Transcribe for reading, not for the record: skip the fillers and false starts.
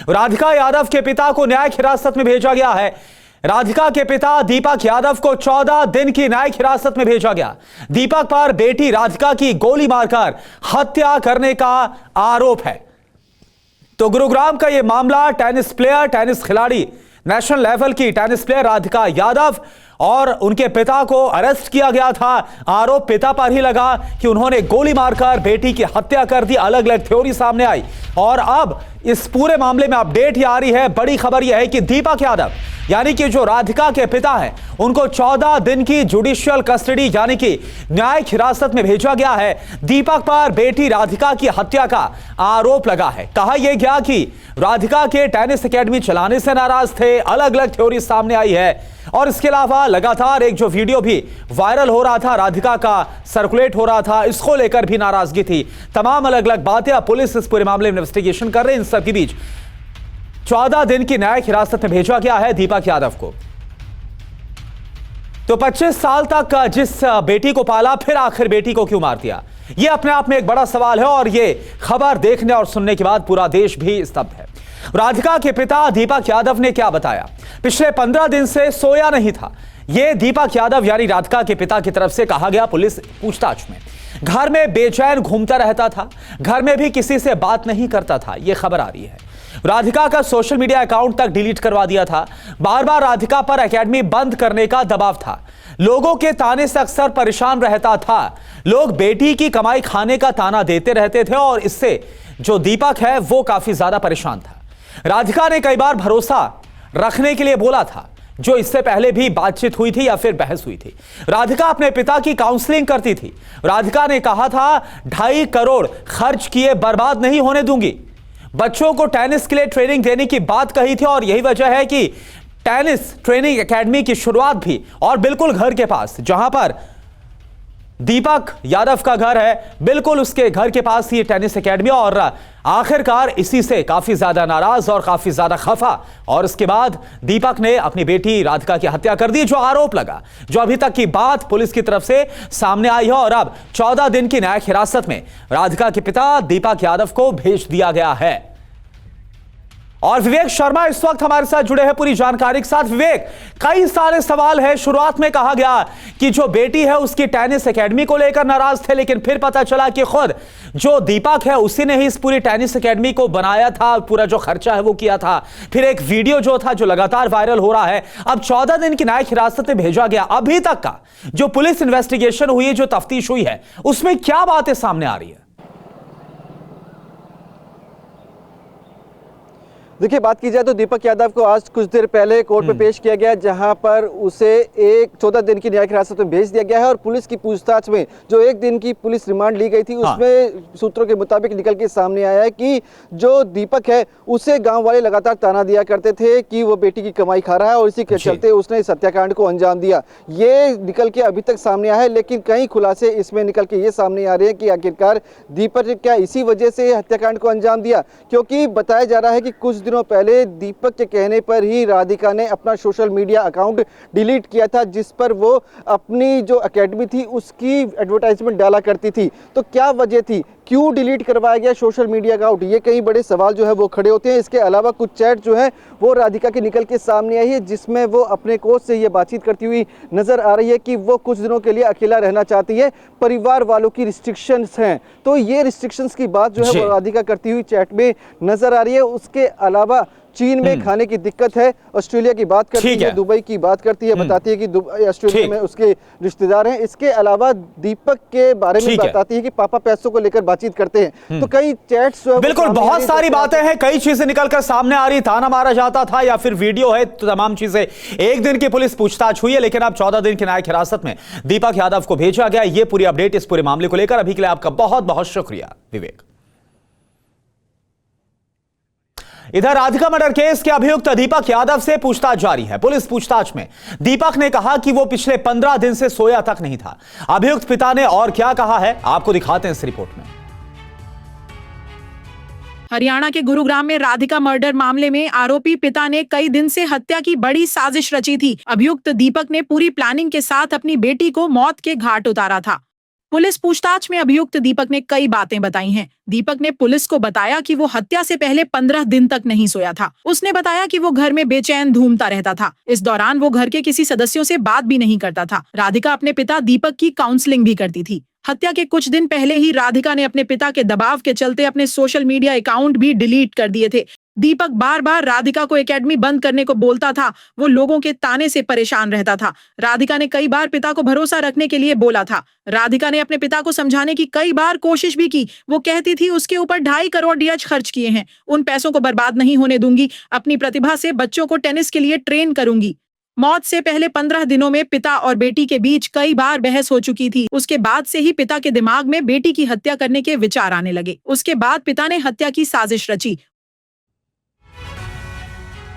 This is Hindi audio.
राधिका यादव के पिता को न्यायिक हिरासत में भेजा गया है। राधिका के पिता दीपक यादव को 14 दिन की न्यायिक हिरासत में भेजा गया। दीपक पर बेटी राधिका की गोली मारकर हत्या करने का आरोप है। तो गुरुग्राम का यह मामला टेनिस खिलाड़ी, नेशनल लेवल की टेनिस प्लेयर राधिका यादव और उनके पिता को अरेस्ट किया गया था। आरोप पिता पर ही लगा कि उन्होंने गोली मारकर बेटी की हत्या कर दी। अलग अलग थ्योरी सामने आई और अब इस पूरे मामले में अपडेट ये आ रही है। बड़ी खबर यह है कि दीपक यादव यानी कि जो राधिका के पिता हैं, उनको 14 दिन की जुडिशियल कस्टडी यानी कि न्यायिक हिरासत में भेजा गया है। दीपक पर बेटी राधिका की हत्या का आरोप लगा है। कहा यह गया कि राधिका के टेनिस एकेडमी चलाने से नाराज थे। अलग अलग थ्योरी सामने आई है और इसके अलावा लगातार एक जो वीडियो भी वायरल हो रहा था, राधिका का सर्कुलेट हो रहा था, इसको लेकर भी नाराजगी थी। तमाम अलग अलग बातें। अब पुलिस इस पूरे मामले में इन्वेस्टिगेशन कर रही है। इन सबके बीच 14 दिन की न्यायिक हिरासत में भेजा गया है दीपक यादव को। तो 25 साल तक जिस बेटी को पाला, फिर आखिर बेटी को क्यों मार दिया? यह अपने आप में एक बड़ा सवाल है और यह खबर देखने और सुनने के बाद पूरा देश भी स्तब्ध है। राधिका के पिता दीपक यादव ने क्या बताया? पिछले 15 दिन से सोया नहीं था। यह दीपक यादव यानी राधिका के पिता की तरफ से कहा गया पुलिस पूछताछ में। घर में बेचैन घूमता रहता था, घर में भी किसी से बात नहीं करता था, यह खबर आ रही है। राधिका का सोशल मीडिया अकाउंट तक डिलीट करवा दिया था। बार बार राधिका पर एकेडमी बंद करने का दबाव था। लोगों के ताने से अक्सर परेशान रहता था। लोग बेटी की कमाई खाने का ताना देते रहते थे और इससे जो दीपक है वो काफी ज्यादा परेशान था। राधिका ने कई बार भरोसा रखने के लिए बोला था, जो इससे पहले भी बातचीत हुई थी या फिर बहस हुई थी। राधिका अपने पिता की काउंसलिंग करती थी। राधिका ने कहा था 2.5 करोड़ खर्च किए बर्बाद नहीं होने दूंगी। बच्चों को टेनिस के लिए ट्रेनिंग देने की बात कही थी और यही वजह है कि टेनिस ट्रेनिंग एकेडमी की शुरुआत भी और बिल्कुल घर के पास, जहां पर दीपक यादव का घर है, बिल्कुल उसके घर के पास ही टेनिस एकेडमी। और आखिरकार इसी से काफी ज्यादा नाराज और काफी ज्यादा खफा और इसके बाद दीपक ने अपनी बेटी राधिका की हत्या कर दी। जो आरोप लगा, जो अभी तक की बात पुलिस की तरफ से सामने आई है और अब 14 दिन की न्यायिक हिरासत में राधिका के पिता दीपक यादव को भेज दिया गया है। और विवेक शर्मा इस वक्त हमारे साथ जुड़े हैं पूरी जानकारी के साथ। विवेक, कई सारे सवाल है। शुरुआत में कहा गया कि जो बेटी है उसकी टेनिस एकेडमी को लेकर नाराज थे, लेकिन फिर पता चला कि खुद जो दीपक है उसी ने ही इस पूरी टेनिस एकेडमी को बनाया था, पूरा जो खर्चा है वो किया था। फिर एक वीडियो जो था जो लगातार वायरल हो रहा है। अब 14 दिन की न्यायिक हिरासत में भेजा गया। अभी तक का जो पुलिस इन्वेस्टिगेशन हुई है, जो तफ्तीश हुई है, उसमें क्या बातें सामने आ रही है? देखिए, बात की जाए तो दीपक यादव को आज कुछ देर पहले कोर्ट में पेश किया गया, जहां पर उसे 14 दिन की न्यायिक हिरासत में भेज दिया गया है। और पुलिस की पूछताछ में जो 1 दिन की पुलिस रिमांड ली गई थी, उसमें सूत्रों के मुताबिक निकल के सामने आया है कि जो दीपक है उसे गांव वाले लगातार ताना दिया करते थे कि वो बेटी की कमाई खा रहा है और इसी के चलते उसने इस हत्याकांड को अंजाम दिया। ये निकल के अभी तक सामने आया है, लेकिन कई खुलासे इसमें निकल के ये सामने आ रहे हैं कि आखिरकार दीपक ने क्या इसी वजह से हत्याकांड को अंजाम दिया, क्योंकि बताया जा रहा है कि कुछ दिनों पहले दीपक के कहने पर ही राधिका ने अपना सोशल मीडिया अकाउंट डिलीट किया था, जिस पर वो अपनी जो एकेडमी थी उसकी एडवर्टाइजमेंट डाला करती थी। तो क्या वजह थी, क्यों डिलीट करवाया गया सोशल मीडिया अकाउंट? ये कई बड़े सवाल जो है वो खड़े होते हैं। इसके अलावा कुछ चैट जो है वो राधिका की निकल के सामने आई है, जिसमें वो अपने कोच से ये बातचीत करती हुई नजर आ रही है कि वो कुछ दिनों के लिए अकेला रहना चाहती है, परिवार वालों की रिस्ट्रिक्शंस हैं। तो ये रिस्ट्रिक्शंस की बात जो है वो राधिका करती हुई चैट में नजर आ रही है। उसके अलावा चीन में खाने की दिक्कत है, ऑस्ट्रेलिया की बात करती है, दुबई की बात करती है, बताती है कि ऑस्ट्रेलिया में उसके रिश्तेदार हैं। इसके अलावा दीपक के बारे में बताती है कि पापा पैसों को लेकर बातचीत करते हैं। तो कई चैट्स, बिल्कुल बहुत सारी बातें हैं, कई चीजें निकलकर सामने आ रही। ताना मारा जाता था या फिर वीडियो है, तो तमाम चीजें। 1 दिन की पुलिस पूछताछ हुई है, लेकिन अब 14 दिन की न्यायिक हिरासत में दीपक यादव को भेजा गया। ये पूरी अपडेट इस पूरे मामले को लेकर। अभी के लिए आपका बहुत बहुत शुक्रिया विवेक। इधर राधिका मर्डर केस के अभियुक्त दीपक यादव से पूछताछ जारी है। पुलिस पूछताछ में दीपक ने कहा कि वो पिछले 15 दिन से सोया तक नहीं था। अभियुक्त पिता ने और क्या कहा है, आपको दिखाते हैं इस रिपोर्ट में। हरियाणा के गुरुग्राम में राधिका मर्डर मामले में आरोपी पिता ने कई दिन से हत्या की बड़ी साजिश रची थी। अभियुक्त दीपक ने पूरी प्लानिंग के साथ अपनी बेटी को मौत के घाट उतारा था। पुलिस पूछताछ में अभियुक्त दीपक ने कई बातें बताई हैं। दीपक ने पुलिस को बताया कि वो हत्या से पहले 15 दिन तक नहीं सोया था। उसने बताया कि वो घर में बेचैन घूमता रहता था। इस दौरान वो घर के किसी सदस्यों से बात भी नहीं करता था। राधिका अपने पिता दीपक की काउंसलिंग भी करती थी। हत्या के कुछ दिन पहले ही राधिका ने अपने पिता के दबाव के चलते अपने सोशल मीडिया अकाउंट भी डिलीट कर दिए थे। दीपक बार बार राधिका को एकेडमी बंद करने को बोलता था। वो लोगों के ताने से परेशान रहता था। राधिका ने कई बार पिता को भरोसा रखने के लिए बोला था। राधिका ने अपने पिता को समझाने की कई बार कोशिश भी की। वो कहती थी उसके ऊपर 2.5 करोड़ डीएच खर्च किए हैं, उन पैसों को बर्बाद नहीं होने दूंगी। अपनी प्रतिभा से बच्चों को टेनिस के लिए ट्रेन करूंगी। मौत से पहले 15 दिनों में पिता और बेटी के बीच कई बार बहस हो चुकी थी। उसके बाद से ही पिता के दिमाग में बेटी की हत्या करने के विचार आने लगे। उसके बाद पिता ने हत्या की साजिश रची।